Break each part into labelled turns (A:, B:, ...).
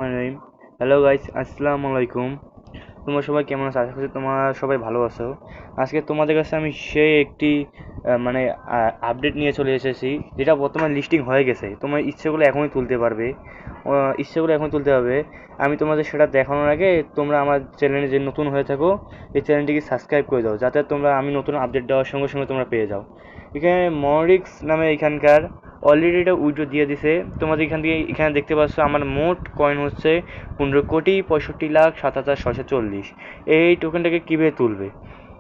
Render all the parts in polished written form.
A: রহিম। Hello guys, আসসালামু আলাইকুম। তোমরা সবাই কেমন আছো? আশা করছি তোমরা সবাই ভালো আছো। আজকে তোমাদের কাছে আমি সেই একটি মানে আপডেট নিয়ে চলে এসেছি, যেটা বর্তমানে লিস্টিং হয়ে গেছে। তোমার ইচ্ছেগুলো এখনই তুলতে পারবে, ইচ্ছেগুলো এখন তুলতে হবে। আমি তোমাদের সেটা দেখানোর আগে তোমরা আমার চ্যানেলে যে নতুন হয়ে থাকো, এই চ্যানেলটিকে সাবস্ক্রাইব করে দাও, যাতে তোমরা আমি নতুন আপডেট দেওয়ার সঙ্গে সঙ্গে তোমরা পেয়ে যাও। এখানে মরিক্স নামে এখানকার অলরেডি এটা উইথড্র দিয়ে দিছে। তোমাদের এখান থেকে এখানে দেখতে পাচ্ছ আমার মোট কয়েন হচ্ছে 15,65,07,640। এই টোকেনটাকে কীভাবে তুলবে?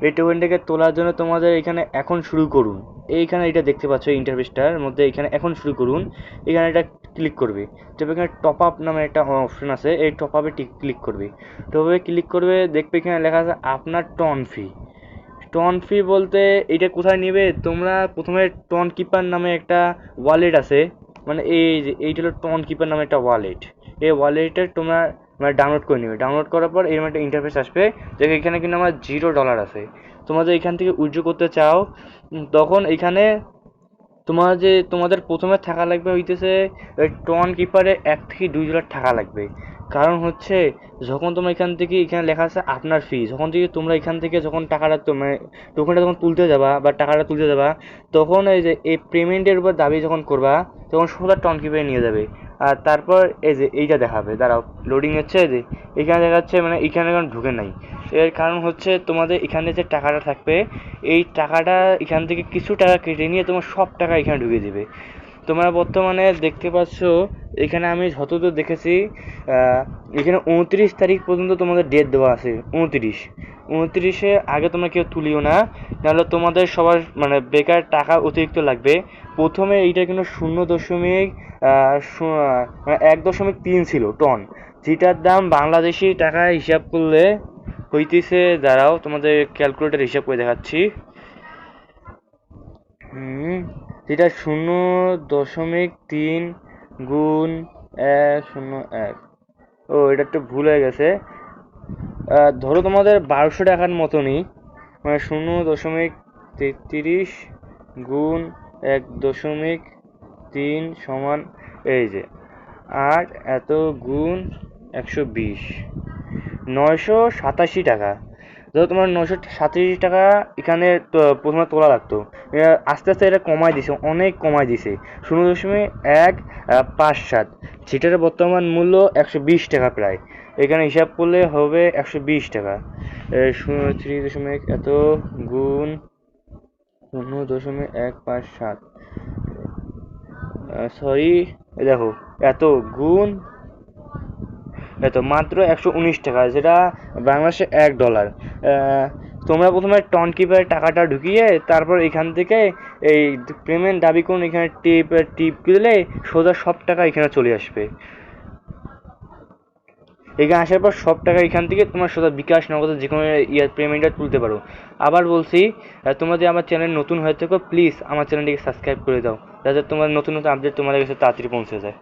A: এই টোকেনটাকে তোলার জন্য তোমাদের এখানে এখন শুরু করুন। এইখানে এটা দেখতে পাচ্ছ ইন্টারফেসটার মধ্যে, এখানে এখন শুরু করুন। এখানে এটা ক্লিক করবে। তবে এখানে টপ আপ নামে একটা অপশন আছে, এই টপ আপে ক্লিক করবে। টপ আপে ক্লিক করবে, দেখবে এখানে লেখা আছে আপনার টন ফি। টন ফি বলতে এটা কোথায় নেবে? তোমরা প্রথমে টন কিপার নামে একটা ওয়ালেট আছে, মানে এই যে এইটা হলো টন কিপার নামে একটা ওয়ালেট। এই ওয়ালেটে তোমরা মানে ডাউনলোড করে নেবে। ডাউনলোড করার পর এরকম একটা ইন্টারফেস আসবে, যে এখানে কিন্তু আমার $0 আছে। তোমরা যদি এখান থেকে উইথড্র করতে চাও, তখন এখানে তোমাদের প্রথমে থাকা লাগবে হইতেছে ওই টন কিপারে $1 থেকে $2 থাকা লাগবে। কারণ হচ্ছে, যখন তোমরা এখান থেকে এখানে লেখা আছে আপনার ফি, যখন থেকে তোমরা এখান থেকে যখন টাকাটা মানে টোকেনটা যখন তুলতে যাবা বা টাকাটা তুলতে যাবা, তখন এই যে এই পেমেন্টের উপর দাবি যখন করবা, তখন সোজা টন কিপারে নিয়ে যাবে। আর তারপর এই যে এইটা দেখাবে, দাঁড়াও লোডিং হচ্ছে, এই যে এখানে দেখাচ্ছে মানে এখানে এখন ঢুকে নাই। এর কারণ হচ্ছে তোমাদের এখানে যে টাকাটা থাকবে, এই টাকাটা এখান থেকে কিছু টাকা কেটে নিয়ে তোমার সব টাকা এখানে ঢুকিয়ে দেবে। তোমরা বর্তমানে দেখতে পাচ্ছ, এখানে আমি যতদূর দেখেছি, এখানে 29 তারিখ পর্যন্ত তোমাদের ডেট দেওয়া আছে। 29 আগে তোমরা কেউ তুলিও না, নাহলে তোমাদের সবার মানে বেকার টাকা অতিরিক্ত লাগবে। প্রথমে এইটা কিন্তু 1.3 ছিল টন, যেটার দাম বাংলাদেশি টাকায় হিসাব করলে হইতেছে, দাঁড়াও তোমাদের ক্যালকুলেটর হিসাব করে দেখাচ্ছি। যেটা 0.3 গুণ 101। এটা একটু ভুল হয়ে গেছে। ধরো তোমাদের 1200 টাকার মতনই, মানে 0.33 গুণ 1.3 সমান এই যে 8 এত গুণ 120, 987 টাকা। ধরো তোমার 987 টাকা এখানে প্রথমে তোলা লাগতো। আস্তে আস্তে এটা কমায় দিছে, অনেক কমায় দিছে। 0.157, যেটার বর্তমান মূল্য 120 টাকা প্রায়। এখানে হিসাব করলে হবে 120 টাকা। 0.3 এত গুণ 0.157, সরি, দেখো এত গুণ এত মাত্র 119 টাকা, যেটা বাংলাদেশে $1। তোমরা প্রথমে টন কিপারে টাকাটা ঢুকিয়ে তারপর এখান থেকে এই পেমেন্ট দাবি করুন, এখানে টিপ দিলে সোজা সব টাকা এখানে চলে আসবে। এখানে আসার পর সব টাকা এখান থেকে তোমার সোজা বিকাশ, নগদ যে কোনো পেমেন্টটা তুলতে পারো। আবার বলছি, তোমরা যদি আমার চ্যানেল নতুন হয়ে থাকো, প্লিজ আমার চ্যানেলটিকে সাবস্ক্রাইব করে দাও, যাতে তোমার নতুন নতুন আপডেট তোমাদের কাছে তাড়াতাড়ি পৌঁছে যায়।